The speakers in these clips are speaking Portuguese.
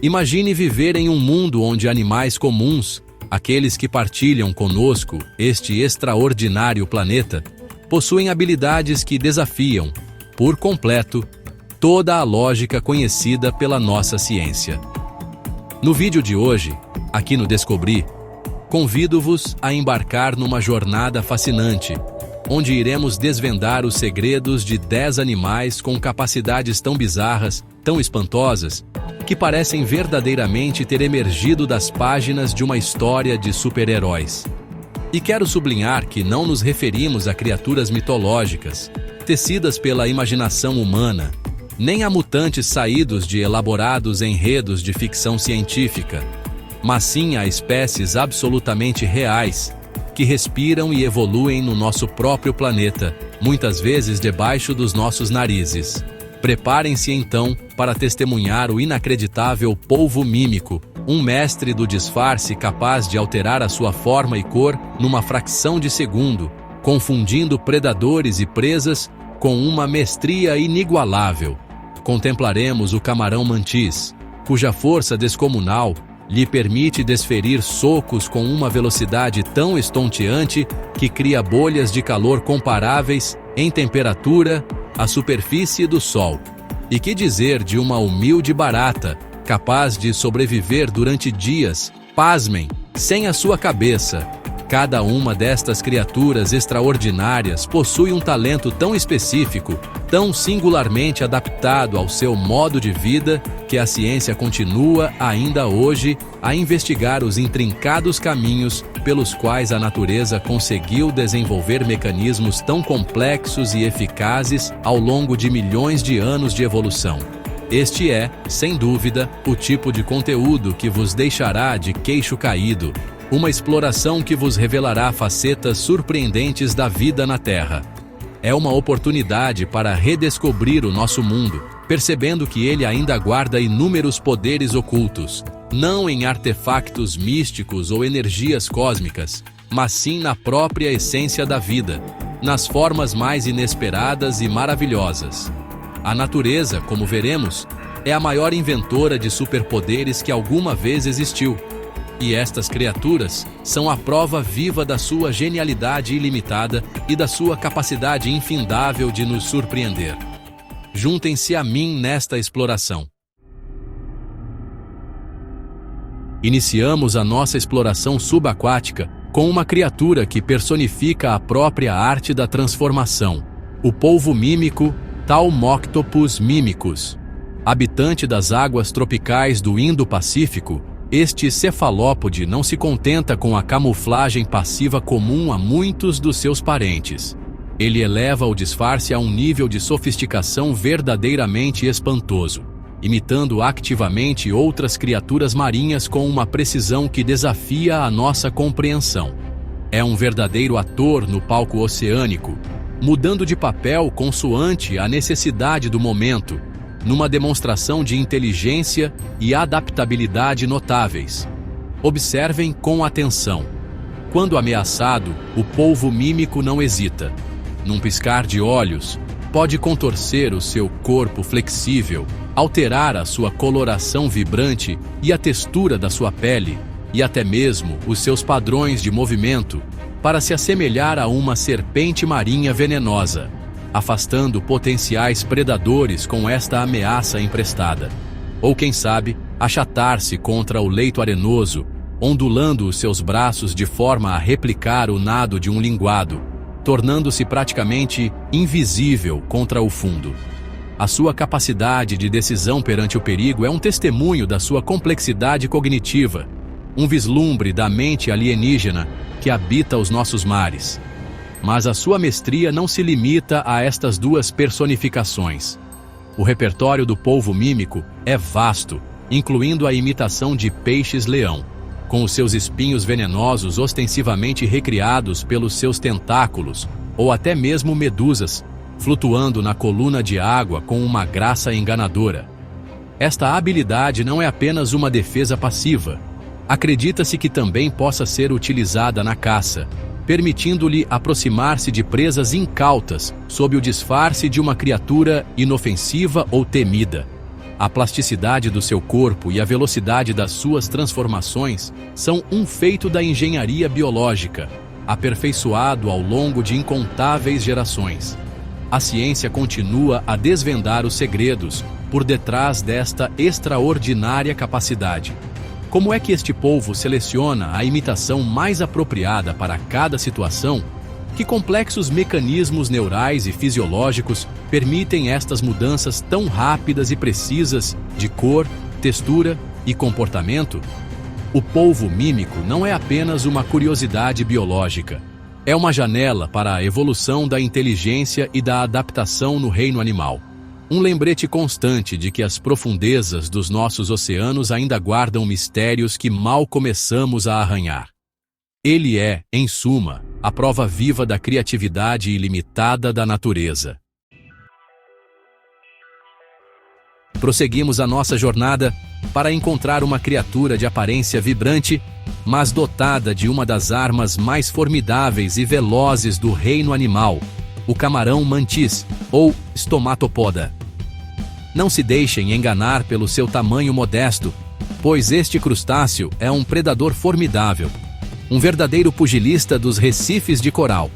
Imagine viver em um mundo onde animais comuns, aqueles que partilham conosco este extraordinário planeta, possuem habilidades que desafiam, por completo, toda a lógica conhecida pela nossa ciência. No vídeo de hoje, aqui no Descobri, convido-vos a embarcar numa jornada fascinante, onde iremos desvendar os segredos de 10 animais com capacidades tão bizarras, tão espantosas, que parecem verdadeiramente ter emergido das páginas de uma história de super-heróis. E quero sublinhar que não nos referimos a criaturas mitológicas, tecidas pela imaginação humana, nem a mutantes saídos de elaborados enredos de ficção científica, mas sim a espécies absolutamente reais, que respiram e evoluem no nosso próprio planeta, muitas vezes debaixo dos nossos narizes. Preparem-se então para testemunhar o inacreditável polvo mímico, um mestre do disfarce capaz de alterar a sua forma e cor numa fração de segundo, confundindo predadores e presas com uma mestria inigualável. Contemplaremos o camarão mantis, cuja força descomunal lhe permite desferir socos com uma velocidade tão estonteante que cria bolhas de calor comparáveis, em temperatura, à superfície do Sol. E que dizer de uma humilde barata, capaz de sobreviver durante dias, pasmem, sem a sua cabeça. Cada uma destas criaturas extraordinárias possui um talento tão específico, tão singularmente adaptado ao seu modo de vida, que a ciência continua, ainda hoje, a investigar os intrincados caminhos pelos quais a natureza conseguiu desenvolver mecanismos tão complexos e eficazes ao longo de milhões de anos de evolução. Este é, sem dúvida, o tipo de conteúdo que vos deixará de queixo caído, uma exploração que vos revelará facetas surpreendentes da vida na Terra. É uma oportunidade para redescobrir o nosso mundo, percebendo que ele ainda guarda inúmeros poderes ocultos, não em artefactos místicos ou energias cósmicas, mas sim na própria essência da vida, nas formas mais inesperadas e maravilhosas. A natureza, como veremos, é a maior inventora de superpoderes que alguma vez existiu. E estas criaturas são a prova viva da sua genialidade ilimitada e da sua capacidade infindável de nos surpreender. Juntem-se a mim nesta exploração. Iniciamos a nossa exploração subaquática com uma criatura que personifica a própria arte da transformação, o polvo mímico Thaumoctopus mimicus. Habitante das águas tropicais do Indo-Pacífico, este cefalópode não se contenta com a camuflagem passiva comum a muitos dos seus parentes. Ele eleva o disfarce a um nível de sofisticação verdadeiramente espantoso, imitando ativamente outras criaturas marinhas com uma precisão que desafia a nossa compreensão. É um verdadeiro ator no palco oceânico, mudando de papel consoante a necessidade do momento, numa demonstração de inteligência e adaptabilidade notáveis. Observem com atenção. Quando ameaçado, o polvo mímico não hesita. Num piscar de olhos, pode contorcer o seu corpo flexível, alterar a sua coloração vibrante e a textura da sua pele, e até mesmo os seus padrões de movimento, para se assemelhar a uma serpente marinha venenosa, afastando potenciais predadores com esta ameaça emprestada. Ou quem sabe, achatar-se contra o leito arenoso, ondulando os seus braços de forma a replicar o nado de um linguado, tornando-se praticamente invisível contra o fundo. A sua capacidade de decisão perante o perigo é um testemunho da sua complexidade cognitiva, um vislumbre da mente alienígena que habita os nossos mares. Mas a sua mestria não se limita a estas duas personificações. O repertório do polvo mímico é vasto, incluindo a imitação de peixes-leão, com os seus espinhos venenosos ostensivamente recriados pelos seus tentáculos, ou até mesmo medusas, flutuando na coluna de água com uma graça enganadora. Esta habilidade não é apenas uma defesa passiva. Acredita-se que também possa ser utilizada na caça, permitindo-lhe aproximar-se de presas incautas sob o disfarce de uma criatura inofensiva ou temida. A plasticidade do seu corpo e a velocidade das suas transformações são um feito da engenharia biológica, aperfeiçoado ao longo de incontáveis gerações. A ciência continua a desvendar os segredos por detrás desta extraordinária capacidade. Como é que este polvo seleciona a imitação mais apropriada para cada situação? Que complexos mecanismos neurais e fisiológicos permitem estas mudanças tão rápidas e precisas de cor, textura e comportamento? O polvo mímico não é apenas uma curiosidade biológica. É uma janela para a evolução da inteligência e da adaptação no reino animal. Um lembrete constante de que as profundezas dos nossos oceanos ainda guardam mistérios que mal começamos a arranhar. Ele é, em suma, a prova viva da criatividade ilimitada da natureza. Prosseguimos a nossa jornada para encontrar uma criatura de aparência vibrante, mas dotada de uma das armas mais formidáveis e velozes do reino animal, o camarão mantis, ou stomatopoda. Não se deixem enganar pelo seu tamanho modesto, pois este crustáceo é um predador formidável, um verdadeiro pugilista dos recifes de coral.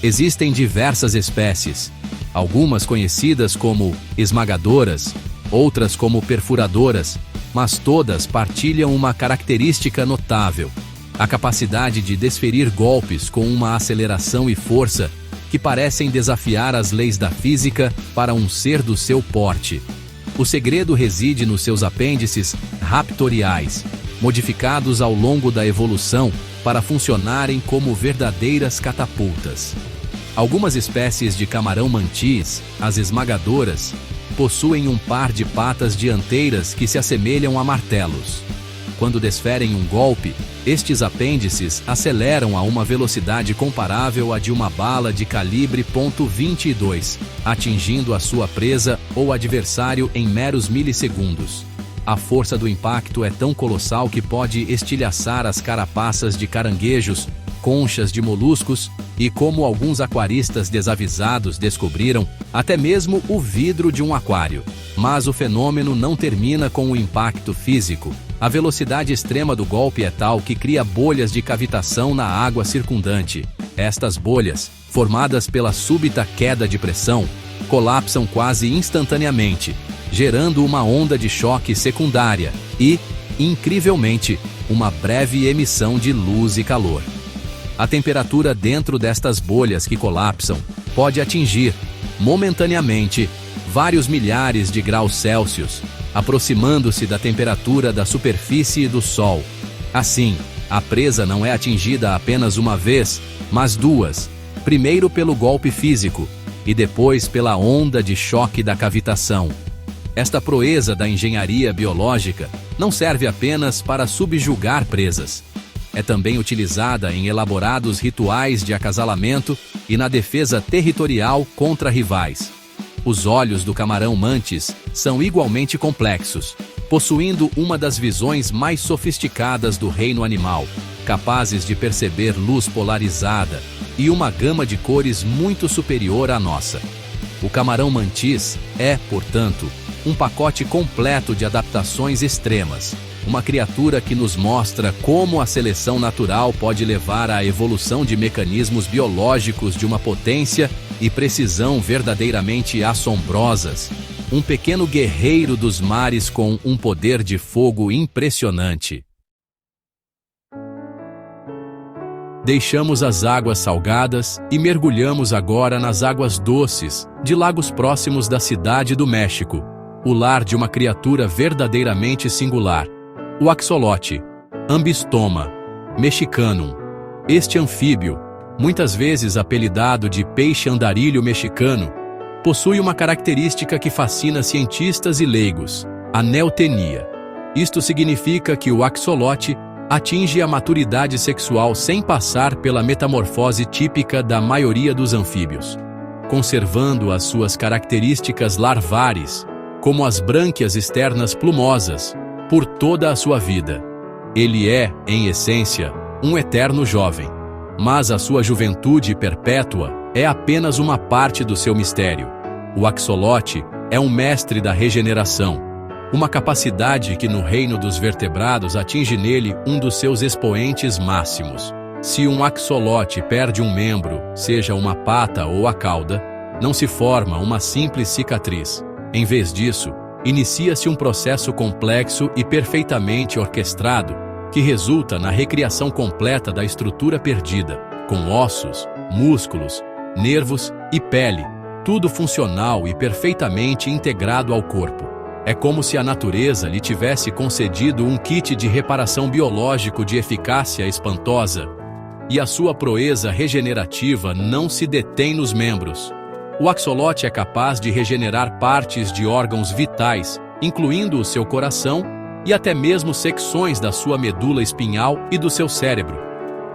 Existem diversas espécies, algumas conhecidas como esmagadoras, outras como perfuradoras, mas todas partilham uma característica notável: a capacidade de desferir golpes com uma aceleração e força que parecem desafiar as leis da física para um ser do seu porte. O segredo reside nos seus apêndices raptoriais, modificados ao longo da evolução para funcionarem como verdadeiras catapultas. Algumas espécies de camarão mantis, as esmagadoras, possuem um par de patas dianteiras que se assemelham a martelos. Quando desferem um golpe, estes apêndices aceleram a uma velocidade comparável à de uma bala de calibre .22, atingindo a sua presa ou adversário em meros milissegundos. A força do impacto é tão colossal que pode estilhaçar as carapaças de caranguejos, conchas de moluscos e, como alguns aquaristas desavisados descobriram, até mesmo o vidro de um aquário. Mas o fenômeno não termina com o impacto físico. A velocidade extrema do golpe é tal que cria bolhas de cavitação na água circundante. Estas bolhas, formadas pela súbita queda de pressão, colapsam quase instantaneamente, gerando uma onda de choque secundária e, incrivelmente, uma breve emissão de luz e calor. A temperatura dentro destas bolhas que colapsam pode atingir, momentaneamente, vários milhares de graus Celsius, aproximando-se da temperatura da superfície do Sol. Assim, a presa não é atingida apenas uma vez, mas duas, primeiro pelo golpe físico e depois pela onda de choque da cavitação. Esta proeza da engenharia biológica não serve apenas para subjugar presas. É também utilizada em elaborados rituais de acasalamento e na defesa territorial contra rivais. Os olhos do camarão mantis são igualmente complexos, possuindo uma das visões mais sofisticadas do reino animal, capazes de perceber luz polarizada e uma gama de cores muito superior à nossa. O camarão mantis é, portanto, um pacote completo de adaptações extremas, uma criatura que nos mostra como a seleção natural pode levar à evolução de mecanismos biológicos de uma potência e precisão verdadeiramente assombrosas. Um pequeno guerreiro dos mares com um poder de fogo impressionante. Deixamos as águas salgadas e mergulhamos agora nas águas doces de lagos próximos da cidade do México, o lar de uma criatura verdadeiramente singular, o axolote, Ambystoma mexicanum. Este anfíbio, muitas vezes apelidado de peixe andarilho mexicano, possui uma característica que fascina cientistas e leigos: a neotenia. Isto significa que o axolote atinge a maturidade sexual sem passar pela metamorfose típica da maioria dos anfíbios, conservando as suas características larvares, como as brânquias externas plumosas, por toda a sua vida. Ele é, em essência, um eterno jovem, mas a sua juventude perpétua é apenas uma parte do seu mistério. O axolote é um mestre da regeneração, uma capacidade que no reino dos vertebrados atinge nele um dos seus expoentes máximos. Se um axolote perde um membro, seja uma pata ou a cauda, não se forma uma simples cicatriz. Em vez disso, inicia-se um processo complexo e perfeitamente orquestrado que resulta na recriação completa da estrutura perdida, com ossos, músculos, nervos e pele, tudo funcional e perfeitamente integrado ao corpo. É como se a natureza lhe tivesse concedido um kit de reparação biológico de eficácia espantosa. E a sua proeza regenerativa não se detém nos membros. O axolote é capaz de regenerar partes de órgãos vitais, incluindo o seu coração e até mesmo secções da sua medula espinhal e do seu cérebro.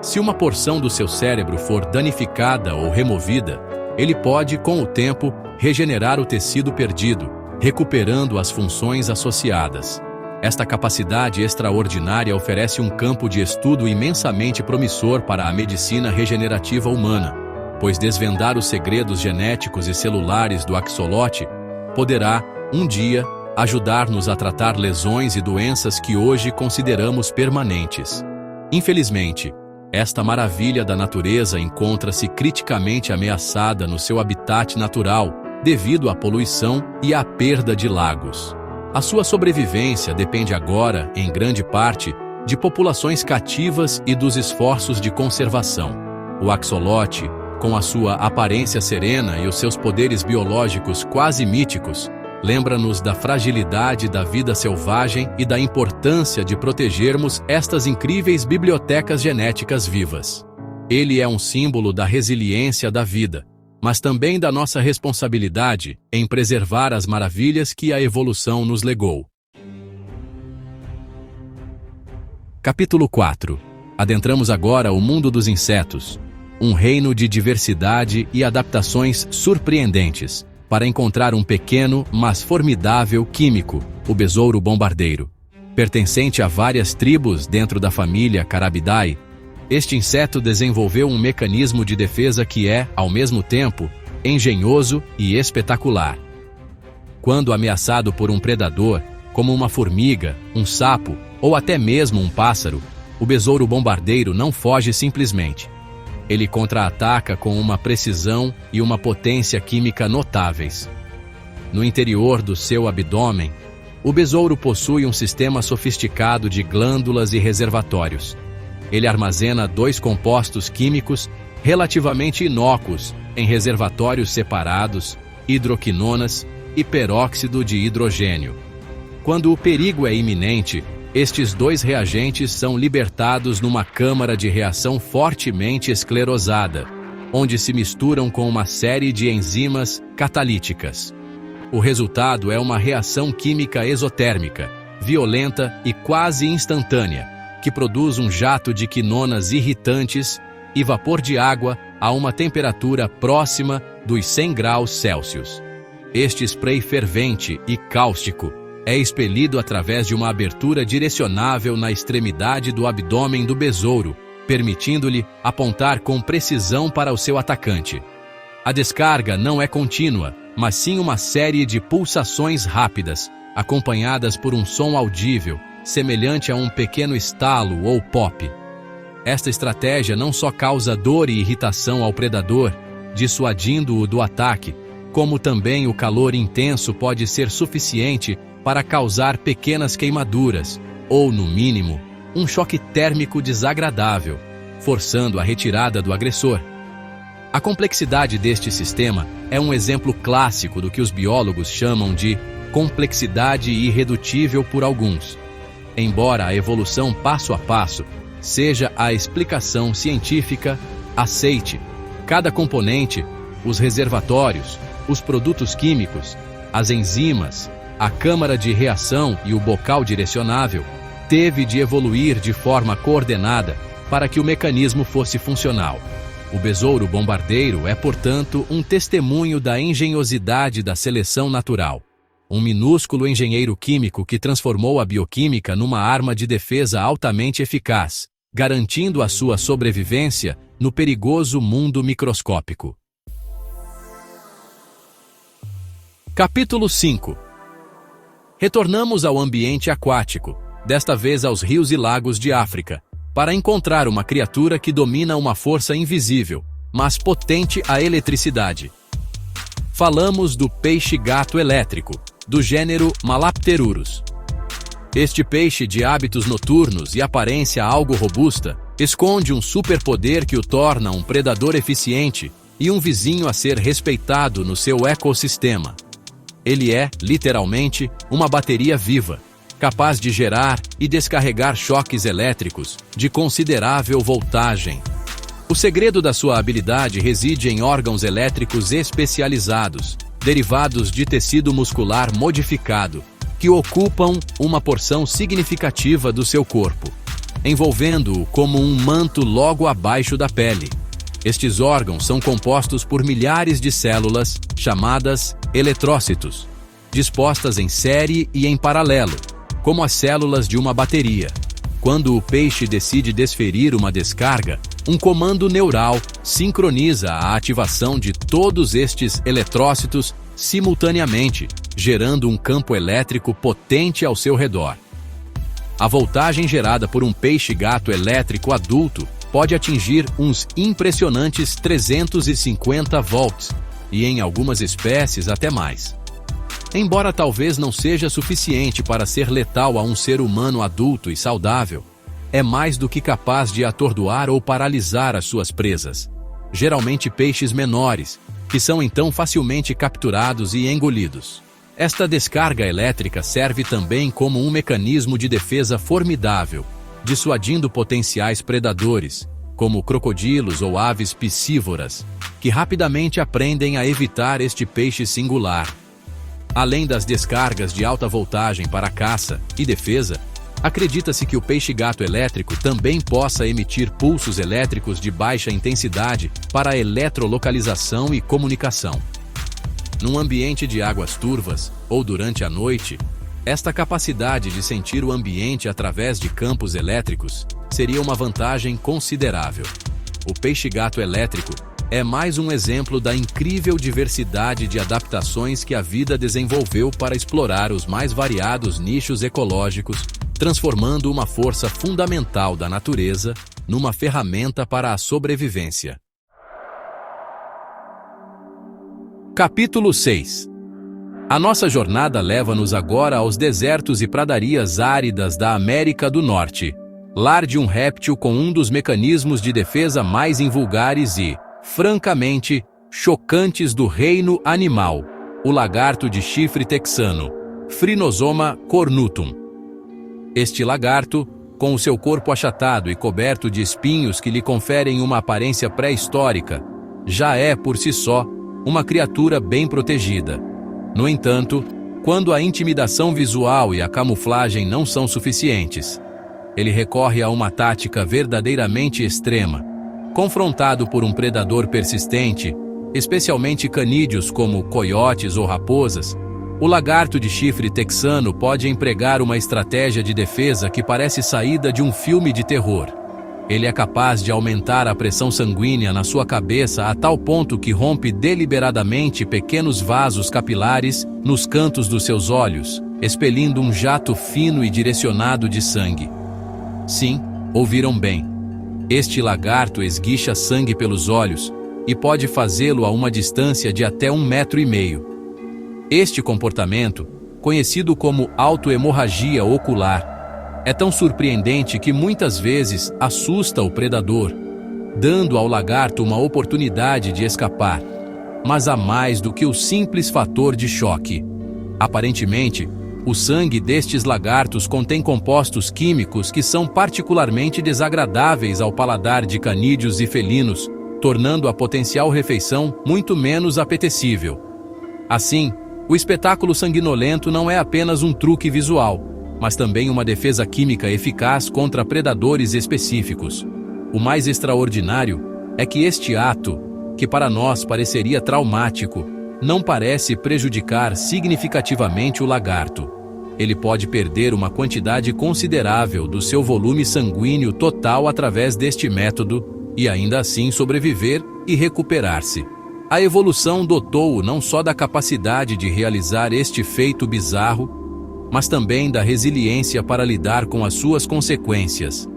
Se uma porção do seu cérebro for danificada ou removida, ele pode, com o tempo, regenerar o tecido perdido, recuperando as funções associadas. Esta capacidade extraordinária oferece um campo de estudo imensamente promissor para a medicina regenerativa humana, pois desvendar os segredos genéticos e celulares do axolote poderá, um dia, ajudar-nos a tratar lesões e doenças que hoje consideramos permanentes. Infelizmente, esta maravilha da natureza encontra-se criticamente ameaçada no seu habitat natural devido à poluição e à perda de lagos. A sua sobrevivência depende agora, em grande parte, de populações cativas e dos esforços de conservação. O axolote, com a sua aparência serena e os seus poderes biológicos quase míticos, lembra-nos da fragilidade da vida selvagem e da importância de protegermos estas incríveis bibliotecas genéticas vivas. Ele é um símbolo da resiliência da vida, mas também da nossa responsabilidade em preservar as maravilhas que a evolução nos legou. Capítulo 4. Adentramos agora o mundo dos insetos, um reino de diversidade e adaptações surpreendentes, para encontrar um pequeno, mas formidável químico, o besouro bombardeiro. Pertencente a várias tribos dentro da família Carabidae, este inseto desenvolveu um mecanismo de defesa que é, ao mesmo tempo, engenhoso e espetacular. Quando ameaçado por um predador, como uma formiga, um sapo ou até mesmo um pássaro, o besouro bombardeiro não foge simplesmente. Ele contra-ataca com uma precisão e uma potência química notáveis. No interior do seu abdômen, o besouro possui um sistema sofisticado de glândulas e reservatórios. Ele armazena 2 compostos químicos relativamente inócuos em reservatórios separados, hidroquinonas e peróxido de hidrogênio. Quando o perigo é iminente, estes 2 reagentes são libertados numa câmara de reação fortemente esclerosada, onde se misturam com uma série de enzimas catalíticas. O resultado é uma reação química exotérmica, violenta e quase instantânea, que produz um jato de quinonas irritantes e vapor de água a uma temperatura próxima dos 100 graus Celsius. Este spray fervente e cáustico é expelido através de uma abertura direcionável na extremidade do abdômen do besouro, permitindo-lhe apontar com precisão para o seu atacante. A descarga não é contínua, mas sim uma série de pulsações rápidas, acompanhadas por um som audível, semelhante a um pequeno estalo ou pop. Esta estratégia não só causa dor e irritação ao predador, dissuadindo-o do ataque, como também o calor intenso pode ser suficiente para causar pequenas queimaduras, ou, no mínimo, um choque térmico desagradável, forçando a retirada do agressor. A complexidade deste sistema é um exemplo clássico do que os biólogos chamam de complexidade irredutível por alguns. Embora a evolução passo a passo seja a explicação científica, aceite, cada componente, os reservatórios, os produtos químicos, as enzimas, a câmara de reação e o bocal direcionável, teve de evoluir de forma coordenada para que o mecanismo fosse funcional. O besouro bombardeiro é, portanto, um testemunho da engenhosidade da seleção natural. Um minúsculo engenheiro químico que transformou a bioquímica numa arma de defesa altamente eficaz, garantindo a sua sobrevivência no perigoso mundo microscópico. Capítulo 5. Retornamos ao ambiente aquático, desta vez aos rios e lagos de África, para encontrar uma criatura que domina uma força invisível, mas potente à eletricidade. Falamos do peixe-gato elétrico, do gênero Malapterurus. Este peixe de hábitos noturnos e aparência algo robusta esconde um superpoder que o torna um predador eficiente e um vizinho a ser respeitado no seu ecossistema. Ele é, literalmente, uma bateria viva, capaz de gerar e descarregar choques elétricos de considerável voltagem. O segredo da sua habilidade reside em órgãos elétricos especializados, derivados de tecido muscular modificado, que ocupam uma porção significativa do seu corpo, envolvendo-o como um manto logo abaixo da pele. Estes órgãos são compostos por milhares de células, chamadas eletrócitos, dispostas em série e em paralelo, como as células de uma bateria. Quando o peixe decide desferir uma descarga, um comando neural sincroniza a ativação de todos estes eletrócitos simultaneamente, gerando um campo elétrico potente ao seu redor. A voltagem gerada por um peixe-gato elétrico adulto pode atingir uns impressionantes 350 volts, e em algumas espécies até mais. Embora talvez não seja suficiente para ser letal a um ser humano adulto e saudável, é mais do que capaz de atordoar ou paralisar as suas presas, geralmente peixes menores, que são então facilmente capturados e engolidos. Esta descarga elétrica serve também como um mecanismo de defesa formidável, dissuadindo potenciais predadores, como crocodilos ou aves piscívoras, que rapidamente aprendem a evitar este peixe singular. Além das descargas de alta voltagem para caça e defesa, acredita-se que o peixe-gato elétrico também possa emitir pulsos elétricos de baixa intensidade para eletrolocalização e comunicação. Num ambiente de águas turvas, ou durante a noite, esta capacidade de sentir o ambiente através de campos elétricos seria uma vantagem considerável. O peixe-gato elétrico é mais um exemplo da incrível diversidade de adaptações que a vida desenvolveu para explorar os mais variados nichos ecológicos, transformando uma força fundamental da natureza numa ferramenta para a sobrevivência. Capítulo 6. A nossa jornada leva-nos agora aos desertos e pradarias áridas da América do Norte, lar de um réptil com um dos mecanismos de defesa mais invulgares e, francamente, chocantes do reino animal, o lagarto de chifre texano, Phrynosoma cornutum. Este lagarto, com o seu corpo achatado e coberto de espinhos que lhe conferem uma aparência pré-histórica, já é, por si só, uma criatura bem protegida. No entanto, quando a intimidação visual e a camuflagem não são suficientes, ele recorre a uma tática verdadeiramente extrema. Confrontado por um predador persistente, especialmente canídeos como coiotes ou raposas, o lagarto de chifre texano pode empregar uma estratégia de defesa que parece saída de um filme de terror. Ele é capaz de aumentar a pressão sanguínea na sua cabeça a tal ponto que rompe deliberadamente pequenos vasos capilares nos cantos dos seus olhos, expelindo um jato fino e direcionado de sangue. Sim, ouviram bem. Este lagarto esguicha sangue pelos olhos e pode fazê-lo a uma distância de até 1,5 metros. Este comportamento, conhecido como autohemorragia ocular, é tão surpreendente que muitas vezes assusta o predador, dando ao lagarto uma oportunidade de escapar. Mas há mais do que o simples fator de choque. Aparentemente, o sangue destes lagartos contém compostos químicos que são particularmente desagradáveis ao paladar de canídeos e felinos, tornando a potencial refeição muito menos apetecível. Assim, o espetáculo sanguinolento não é apenas um truque visual, mas também uma defesa química eficaz contra predadores específicos. O mais extraordinário é que este ato, que para nós pareceria traumático, não parece prejudicar significativamente o lagarto. Ele pode perder uma quantidade considerável do seu volume sanguíneo total através deste método e ainda assim sobreviver e recuperar-se. A evolução dotou-o não só da capacidade de realizar este feito bizarro, mas também da resiliência para lidar com as suas consequências.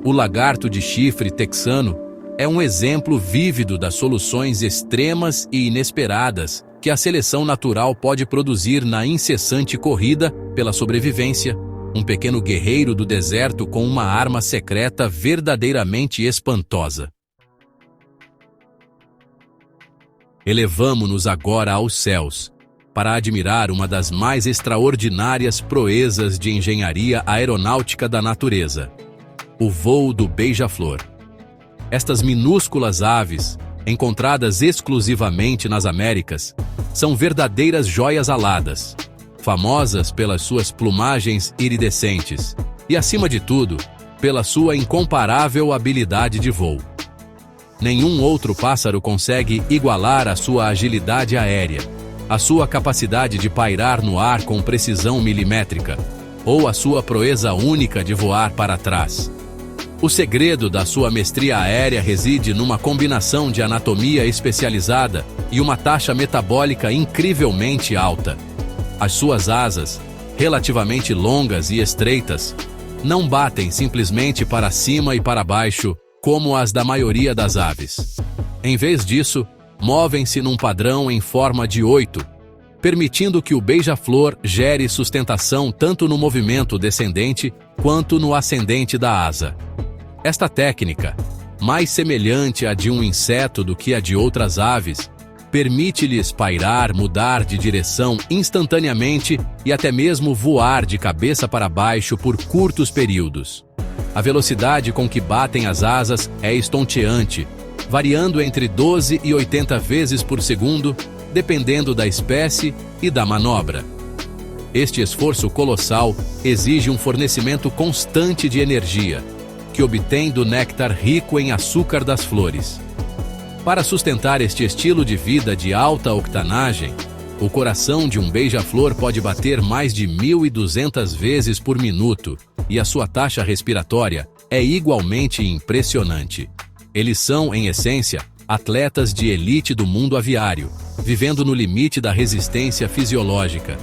O lagarto de chifre texano é um exemplo vívido das soluções extremas e inesperadas que a seleção natural pode produzir na incessante corrida pela sobrevivência, um pequeno guerreiro do deserto com uma arma secreta verdadeiramente espantosa. Elevamo-nos agora aos céus, para admirar uma das mais extraordinárias proezas de engenharia aeronáutica da natureza: o voo do beija-flor. Estas minúsculas aves, encontradas exclusivamente nas Américas, são verdadeiras joias aladas, famosas pelas suas plumagens iridescentes e, acima de tudo, pela sua incomparável habilidade de voo. Nenhum outro pássaro consegue igualar a sua agilidade aérea, a sua capacidade de pairar no ar com precisão milimétrica, ou a sua proeza única de voar para trás. O segredo da sua mestria aérea reside numa combinação de anatomia especializada e uma taxa metabólica incrivelmente alta. As suas asas, relativamente longas e estreitas, não batem simplesmente para cima e para baixo, como as da maioria das aves. Em vez disso, movem-se num padrão em forma de 8, permitindo que o beija-flor gere sustentação tanto no movimento descendente quanto no ascendente da asa. Esta técnica, mais semelhante à de um inseto do que a de outras aves, permite-lhes pairar, mudar de direção instantaneamente e até mesmo voar de cabeça para baixo por curtos períodos. A velocidade com que batem as asas é estonteante, variando entre 12 e 80 vezes por segundo, dependendo da espécie e da manobra. Este esforço colossal exige um fornecimento constante de energia, que obtém do néctar rico em açúcar das flores. Para sustentar este estilo de vida de alta octanagem, o coração de um beija-flor pode bater mais de 1.200 vezes por minuto, e a sua taxa respiratória é igualmente impressionante. Eles são, em essência, atletas de elite do mundo aviário, vivendo no limite da resistência fisiológica.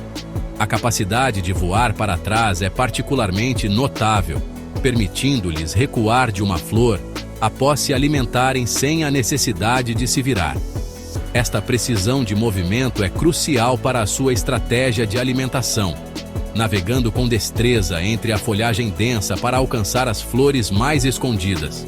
A capacidade de voar para trás é particularmente notável, permitindo-lhes recuar de uma flor após se alimentarem sem a necessidade de se virar. Esta precisão de movimento é crucial para a sua estratégia de alimentação, navegando com destreza entre a folhagem densa para alcançar as flores mais escondidas.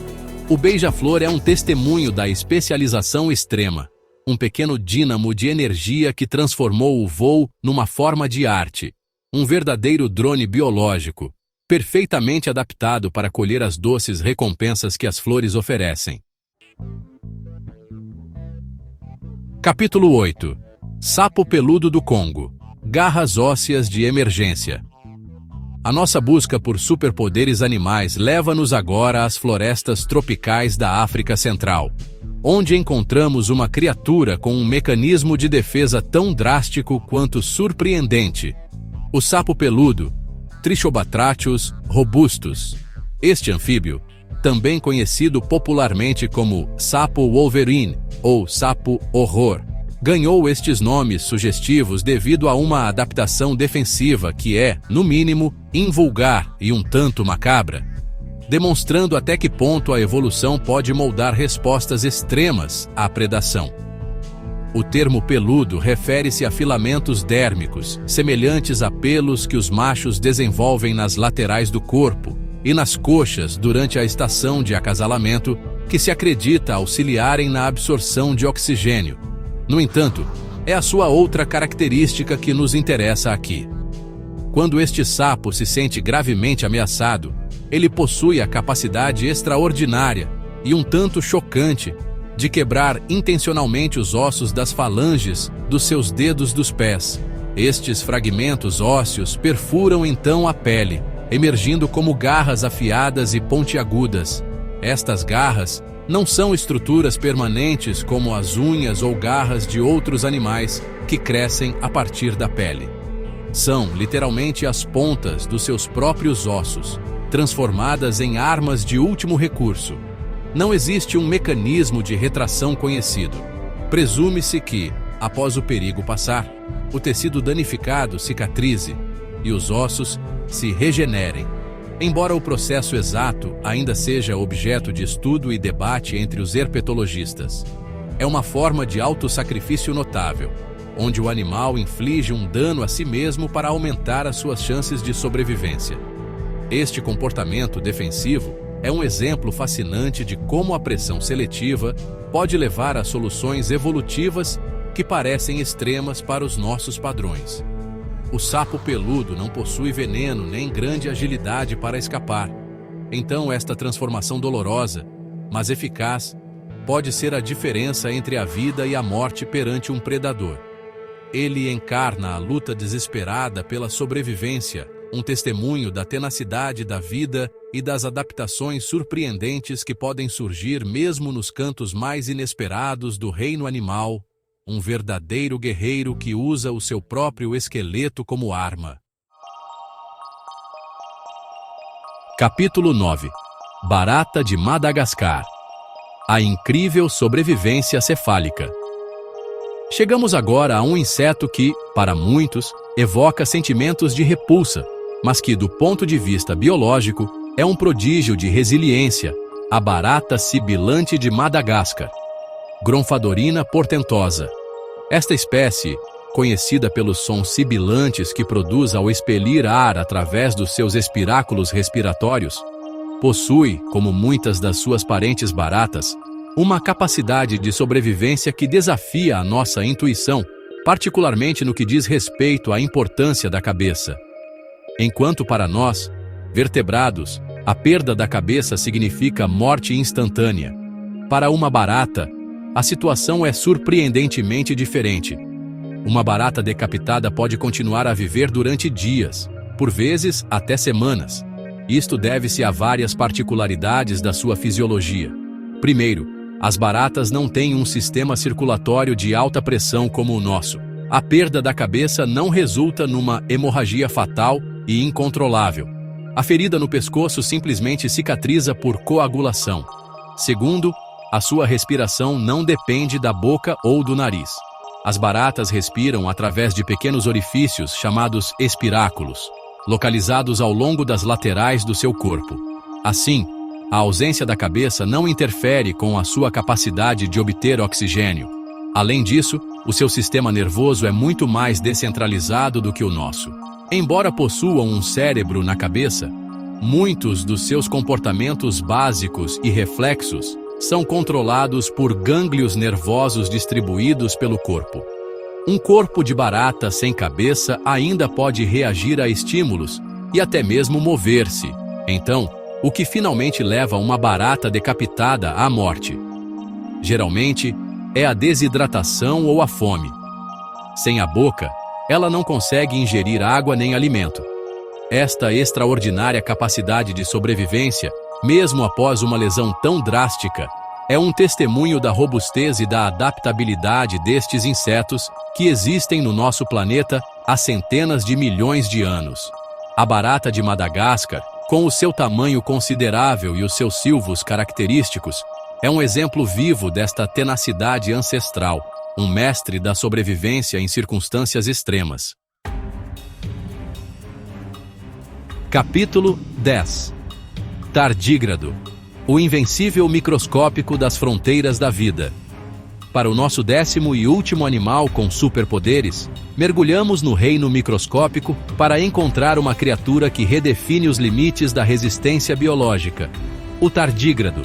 O beija-flor é um testemunho da especialização extrema, um pequeno dínamo de energia que transformou o voo numa forma de arte, um verdadeiro drone biológico, perfeitamente adaptado para colher as doces recompensas que as flores oferecem. Capítulo 8. Sapo peludo do Congo. Garras ósseas de emergência. A nossa busca por superpoderes animais leva-nos agora às florestas tropicais da África Central, onde encontramos uma criatura com um mecanismo de defesa tão drástico quanto surpreendente: o sapo peludo, Trichobatrachus robustus. Este anfíbio, também conhecido popularmente como sapo Wolverine ou sapo horror, ganhou estes nomes sugestivos devido a uma adaptação defensiva que é, no mínimo, invulgar e um tanto macabra, demonstrando até que ponto a evolução pode moldar respostas extremas à predação. O termo peludo refere-se a filamentos dérmicos, semelhantes a pelos que os machos desenvolvem nas laterais do corpo e nas coxas durante a estação de acasalamento, que se acredita auxiliarem na absorção de oxigênio. No entanto, é a sua outra característica que nos interessa aqui. Quando este sapo se sente gravemente ameaçado, ele possui a capacidade extraordinária e um tanto chocante de quebrar intencionalmente os ossos das falanges dos seus dedos dos pés. Estes fragmentos ósseos perfuram então a pele, emergindo como garras afiadas e pontiagudas. Estas garras não são estruturas permanentes como as unhas ou garras de outros animais que crescem a partir da pele. São, literalmente, as pontas dos seus próprios ossos, transformadas em armas de último recurso. Não existe um mecanismo de retração conhecido. Presume-se que, após o perigo passar, o tecido danificado cicatrize, e os ossos se regenerem. Embora o processo exato ainda seja objeto de estudo e debate entre os herpetologistas, é uma forma de autossacrifício notável, onde o animal inflige um dano a si mesmo para aumentar as suas chances de sobrevivência. Este comportamento defensivo é um exemplo fascinante de como a pressão seletiva pode levar a soluções evolutivas que parecem extremas para os nossos padrões. O sapo peludo não possui veneno nem grande agilidade para escapar. Então, esta transformação dolorosa, mas eficaz, pode ser a diferença entre a vida e a morte perante um predador. Ele encarna a luta desesperada pela sobrevivência, um testemunho da tenacidade da vida e das adaptações surpreendentes que podem surgir mesmo nos cantos mais inesperados do reino animal, um verdadeiro guerreiro que usa o seu próprio esqueleto como arma. Capítulo 9. Barata de Madagascar. A incrível sobrevivência cefálica. Chegamos agora a um inseto que, para muitos, evoca sentimentos de repulsa, mas que, do ponto de vista biológico, é um prodígio de resiliência, a barata sibilante de Madagascar. Gronfadorina portentosa. Esta espécie, conhecida pelos sons sibilantes que produz ao expelir ar através dos seus espiráculos respiratórios, possui, como muitas das suas parentes baratas, uma capacidade de sobrevivência que desafia a nossa intuição, particularmente no que diz respeito à importância da cabeça. Enquanto para nós, vertebrados, a perda da cabeça significa morte instantânea, para uma barata, a situação é surpreendentemente diferente. Uma barata decapitada pode continuar a viver durante dias, por vezes até semanas. Isto deve-se a várias particularidades da sua fisiologia. Primeiro, as baratas não têm um sistema circulatório de alta pressão como o nosso. A perda da cabeça não resulta numa hemorragia fatal e incontrolável. A ferida no pescoço simplesmente cicatriza por coagulação. Segundo, a sua respiração não depende da boca ou do nariz. As baratas respiram através de pequenos orifícios chamados espiráculos, localizados ao longo das laterais do seu corpo. Assim, a ausência da cabeça não interfere com a sua capacidade de obter oxigênio. Além disso, o seu sistema nervoso é muito mais descentralizado do que o nosso. Embora possuam um cérebro na cabeça, muitos dos seus comportamentos básicos e reflexos são controlados por gânglios nervosos distribuídos pelo corpo. Um corpo de barata sem cabeça ainda pode reagir a estímulos e até mesmo mover-se. Então, o que finalmente leva uma barata decapitada à morte? Geralmente, é a desidratação ou a fome. Sem a boca, ela não consegue ingerir água nem alimento. Esta extraordinária capacidade de sobrevivência, mesmo após uma lesão tão drástica, é um testemunho da robustez e da adaptabilidade destes insetos que existem no nosso planeta há centenas de milhões de anos. A barata de Madagascar, com o seu tamanho considerável e os seus silvos característicos, é um exemplo vivo desta tenacidade ancestral, um mestre da sobrevivência em circunstâncias extremas. Capítulo 10. Tardígrado, o invencível microscópico das fronteiras da vida. Para o nosso 10º e último animal com superpoderes, mergulhamos no reino microscópico para encontrar uma criatura que redefine os limites da resistência biológica. O tardígrado,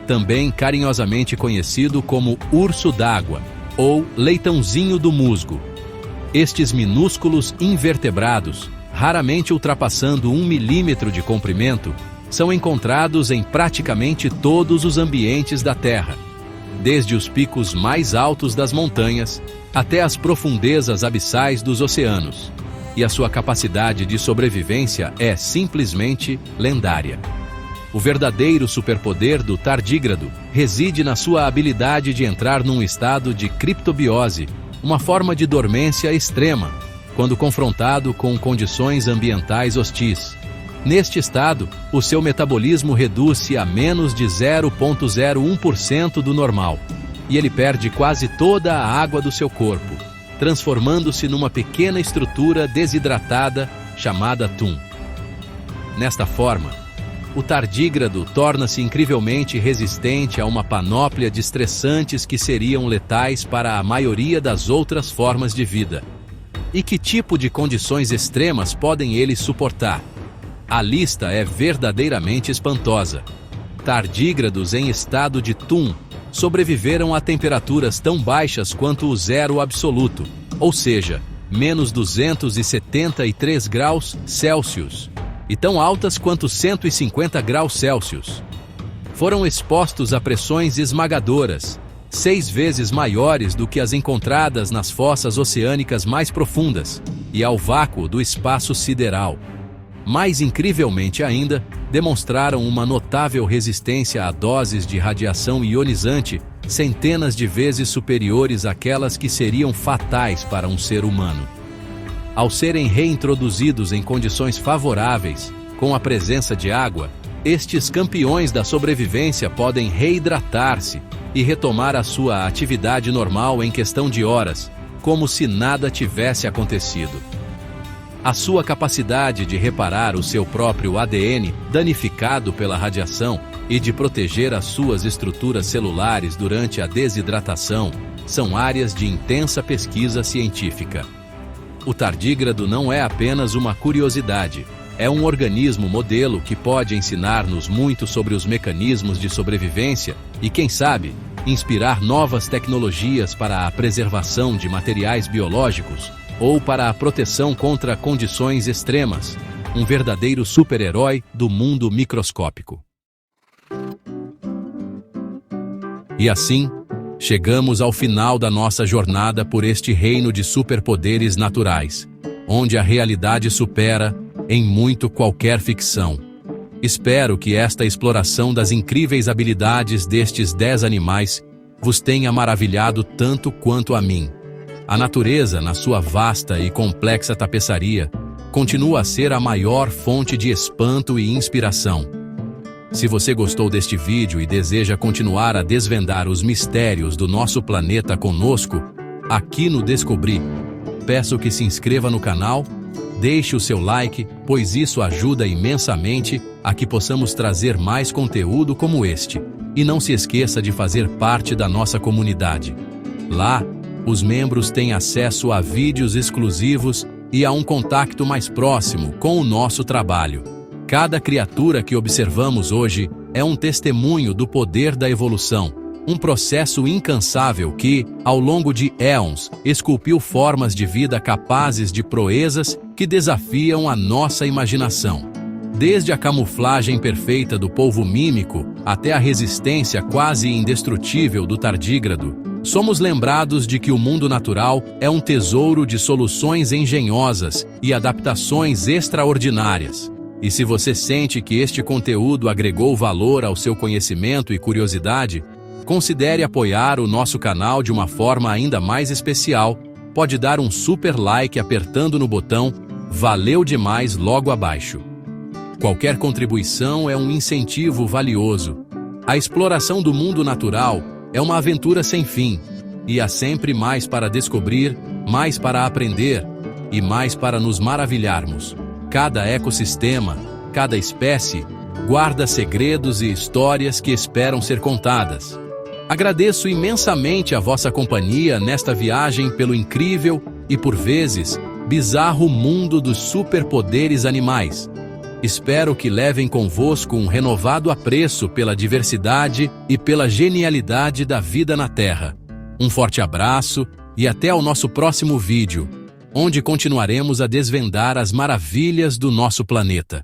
também carinhosamente conhecido como urso d'água ou leitãozinho do musgo. Estes minúsculos invertebrados, raramente ultrapassando 1 milímetro de comprimento, são encontrados em praticamente todos os ambientes da Terra, desde os picos mais altos das montanhas até as profundezas abissais dos oceanos. E a sua capacidade de sobrevivência é simplesmente lendária. O verdadeiro superpoder do tardígrado reside na sua habilidade de entrar num estado de criptobiose, uma forma de dormência extrema, quando confrontado com condições ambientais hostis. Neste estado, o seu metabolismo reduz-se a menos de 0,01% do normal, e ele perde quase toda a água do seu corpo, transformando-se numa pequena estrutura desidratada chamada TUM. Nesta forma, o tardígrado torna-se incrivelmente resistente a uma panóplia de estressantes que seriam letais para a maioria das outras formas de vida. E que tipo de condições extremas podem eles suportar? A lista é verdadeiramente espantosa. Tardígrados em estado de TUM sobreviveram a temperaturas tão baixas quanto o zero absoluto, ou seja, menos 273 graus Celsius, e tão altas quanto 150 graus Celsius. Foram expostos a pressões esmagadoras, 6 vezes maiores do que as encontradas nas fossas oceânicas mais profundas, e ao vácuo do espaço sideral. Mais incrivelmente ainda, demonstraram uma notável resistência a doses de radiação ionizante centenas de vezes superiores àquelas que seriam fatais para um ser humano. Ao serem reintroduzidos em condições favoráveis, com a presença de água, estes campeões da sobrevivência podem reidratar-se e retomar a sua atividade normal em questão de horas, como se nada tivesse acontecido. A sua capacidade de reparar o seu próprio ADN danificado pela radiação e de proteger as suas estruturas celulares durante a desidratação são áreas de intensa pesquisa científica. O tardígrado não é apenas uma curiosidade, é um organismo modelo que pode ensinar-nos muito sobre os mecanismos de sobrevivência e, quem sabe, inspirar novas tecnologias para a preservação de materiais biológicos ou para a proteção contra condições extremas, um verdadeiro super-herói do mundo microscópico. E assim, chegamos ao final da nossa jornada por este reino de superpoderes naturais, onde a realidade supera, em muito, qualquer ficção. Espero que esta exploração das incríveis habilidades destes 10 animais vos tenha maravilhado tanto quanto a mim. A natureza, na sua vasta e complexa tapeçaria, continua a ser a maior fonte de espanto e inspiração. Se você gostou deste vídeo e deseja continuar a desvendar os mistérios do nosso planeta conosco, aqui no Descobri, peço que se inscreva no canal, deixe o seu like, pois isso ajuda imensamente a que possamos trazer mais conteúdo como este. E não se esqueça de fazer parte da nossa comunidade. Lá, os membros têm acesso a vídeos exclusivos e a um contato mais próximo com o nosso trabalho. Cada criatura que observamos hoje é um testemunho do poder da evolução, um processo incansável que, ao longo de éons, esculpiu formas de vida capazes de proezas que desafiam a nossa imaginação. Desde a camuflagem perfeita do polvo mímico até a resistência quase indestrutível do tardígrado, somos lembrados de que o mundo natural é um tesouro de soluções engenhosas e adaptações extraordinárias. E se você sente que este conteúdo agregou valor ao seu conhecimento e curiosidade, considere apoiar o nosso canal de uma forma ainda mais especial. Pode dar um super like apertando no botão "Valeu demais" logo abaixo. Qualquer contribuição é um incentivo valioso. A exploração do mundo natural é uma aventura sem fim, e há sempre mais para descobrir, mais para aprender e mais para nos maravilharmos. Cada ecossistema, cada espécie, guarda segredos e histórias que esperam ser contadas. Agradeço imensamente a vossa companhia nesta viagem pelo incrível e, por vezes, bizarro mundo dos superpoderes animais. Espero que levem convosco um renovado apreço pela diversidade e pela genialidade da vida na Terra. Um forte abraço e até ao nosso próximo vídeo, onde continuaremos a desvendar as maravilhas do nosso planeta.